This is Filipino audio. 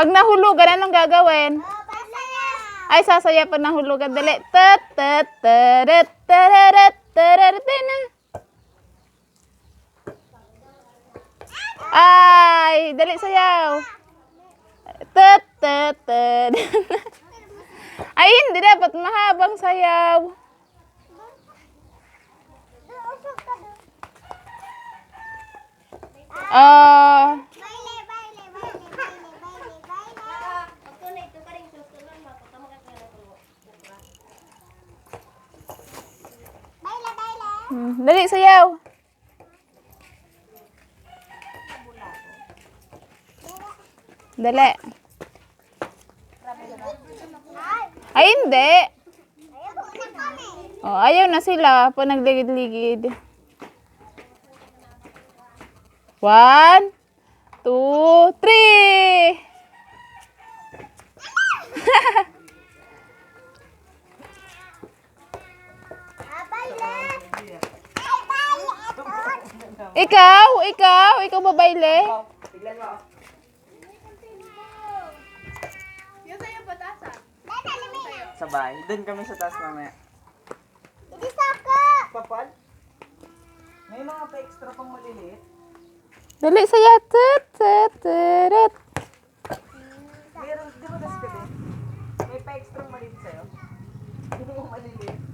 Pag nahulugan, anong gagawin? Ay, sasaya pag nahulugan. Dali. Tat, tat, tarat, tararat, tararat. Ay, dali sayaw. Tat, tat, tat. Ay, hindi dapat mahabang sayaw. Dali sayaw. Dali. Ay, hindi. Oh, ayaw na sila po nagligid-ligid. 1, 2, 3. Ikaw babayle. Sabay. Doon kami sa taas mamaya. Papal? May mga pa-extra pang maliliit. Dali saya. Tut, tut, tut. Meron, di ba das ka din? May pa-extra maliit sa'yo? Hindi mo maliliit.